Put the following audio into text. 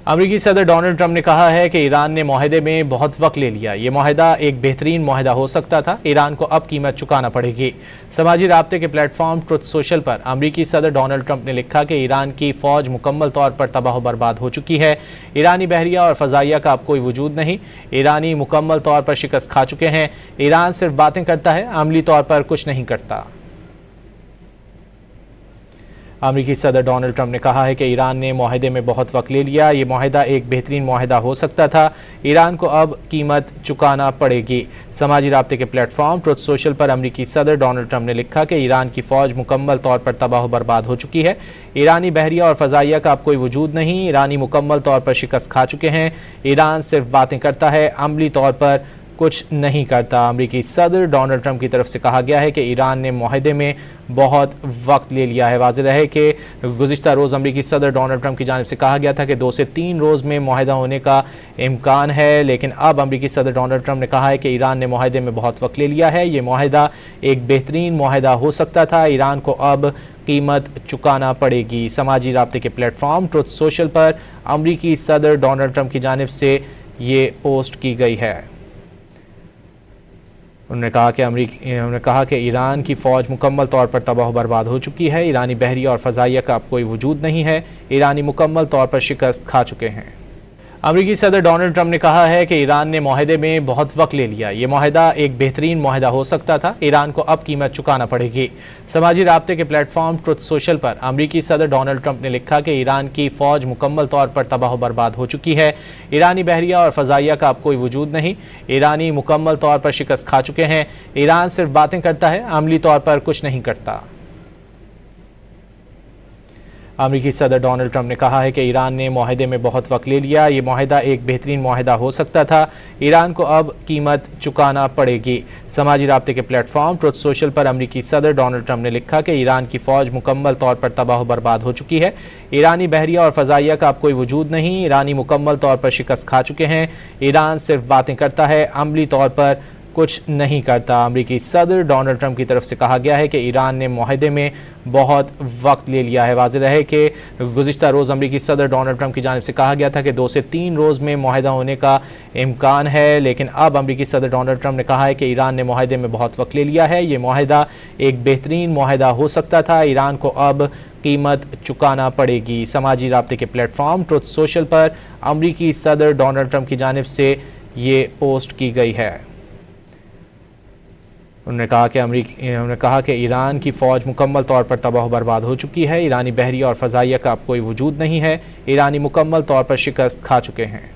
अमेरिकी सदर Donald Trump ने कहा है कि ईरान ने मुआहदे में बहुत वक्त ले लिया। ये मुआहदा एक बेहतरीन मुआहदा हो सकता था। ईरान को अब कीमत चुकाना पड़ेगी। समाजी राब्ते के प्लेटफॉर्म ट्रुथ सोशल पर अमेरिकी सदर डोनाल्ड ट्रंप ने लिखा कि ईरान की फौज मुकम्मल तौर पर तबाह बर्बाद हो चुकी है। ईरानी बहरिया और फजाइया का अब कोई वजूद नहीं। ईरानी मुकम्मल तौर पर शिकस्त खा चुके हैं। ईरान सिर्फ बातें करता है, अमली तौर पर कुछ नहीं करता। अमेरिकी सदर डोनाल्ड ट्रंप ने कहा है कि ईरान ने मुआहदे में बहुत वक्त ले लिया। ये मुआहदा एक बेहतरीन मुआहदा हो सकता था। ईरान को अब कीमत चुकाना पड़ेगी। समाजी राब्ते के प्लेटफॉर्म ट्रुथ सोशल पर अमेरिकी सदर डोनाल्ड ट्रंप ने लिखा कि ईरान की फौज मुकम्मल तौर पर तबाह बर्बाद हो चुकी है। ईरानी बहरिया और फजाइया का अब कोई वजूद नहीं। ईरानी मुकम्मल तौर पर शिकस्त खा चुके हैं। ईरान सिर्फ बातें करता है, अमली तौर पर कुछ नहीं करता। अमेरिकी सदर डोनाल्ड ट्रंप की तरफ से कहा गया है कि ईरान ने मुआहदे में बहुत वक्त ले लिया है। वाज़ेह रहे कि गुज़िश्ता रोज़ अमेरिकी सदर डोनाल्ड ट्रंप की जानिब से कहा गया था कि 2 से 3 रोज़ में मुआहदा होने का इम्कान है, लेकिन अब अमेरिकी सदर डोनाल्ड ट्रंप ने कहा है कि ईरान ने मुआहदे में बहुत वक्त ले लिया है। ये मुआहदा एक बेहतरीन मुआहदा हो सकता था। ईरान को अब कीमत चुकाना पड़ेगी। समाजी राब्ते के प्लेटफॉर्म ट्रुथ सोशल पर अमेरिकी सदर डोनाल्ड ट्रंप की जानिब से ये पोस्ट की गई है। उन्होंने कहा कि ईरान की फ़ौज मुकम्मल तौर पर तबाह बर्बाद हो चुकी है। ईरानी बहरिया और फजाइया का अब कोई वजूद नहीं है। ईरानी मुकम्मल तौर पर शिकस्त खा चुके हैं। अमेरिकी सदर डोनाल्ड ट्रंप ने कहा है कि ईरान ने मुआहदे में बहुत वक्त ले लिया। ये मुआहदा एक बेहतरीन मुआहदा हो सकता था। ईरान को अब कीमत चुकाना पड़ेगी। समाजी राब्ते के प्लेटफॉर्म ट्रुथ सोशल पर अमेरिकी सदर डोनाल्ड ट्रंप ने लिखा कि ईरान की फौज मुकम्मल तौर पर तबाह बर्बाद हो चुकी है। ईरानी बहरिया और फजाइया का अब कोई वजूद नहीं। ईरानी मुकम्मल तौर पर शिकस्त खा चुके हैं। ईरान सिर्फ बातें करता है, अमली तौर पर कुछ नहीं करता। अमेरिकी सदर डोनाल्ड ट्रंप ने कहा है कि ईरान ने मुआहदे में बहुत वक्त ले लिया। ये मुआहदा एक बेहतरीन मुआहदा हो सकता था। ईरान को अब कीमत चुकाना पड़ेगी। समाजी राब्ते के प्लेटफॉर्म ट्रुथ सोशल पर अमेरिकी सदर डोनाल्ड ट्रंप ने लिखा कि ईरान की फौज मुकम्मल तौर पर तबाह बर्बाद हो चुकी है। ईरानी बहरिया और फजाइया का अब कोई वजूद नहीं। ईरानी मुकम्मल तौर पर शिकस्त खा चुके हैं। ईरान सिर्फ बातें करता है, अमली तौर पर कुछ नहीं करता। अमेरिकी सदर डोनाल्ड ट्रंप की तरफ से कहा गया है कि ईरान ने मुआहदे में बहुत वक्त ले लिया है। वाज़ेह रहे कि गुज़िश्ता रोज़ अमेरिकी सदर डोनाल्ड ट्रंप की जानिब से कहा गया था कि 2 से 3 रोज़ में मुआहदा होने का इम्कान है, लेकिन अब अमेरिकी सदर डोनाल्ड ट्रंप ने कहा है कि ईरान ने मुआहदे में बहुत वक्त ले लिया है। ये मुआहदा एक बेहतरीन मुआहदा हो सकता था। ईरान को अब कीमत चुकाना पड़ेगी। समाजी राब्ते के प्लेटफॉर्म ट्रुथ सोशल पर अमेरिकी सदर डोनाल्ड ट्रंप की जानिब से ये पोस्ट की गई है। उन्होंने कहा कि ईरान की फ़ौज मुकम्मल तौर पर तबाह बर्बाद हो चुकी है। ईरानी बहरिया और फजाइया का अब कोई वजूद नहीं है। ईरानी मुकम्मल तौर पर शिकस्त खा चुके हैं।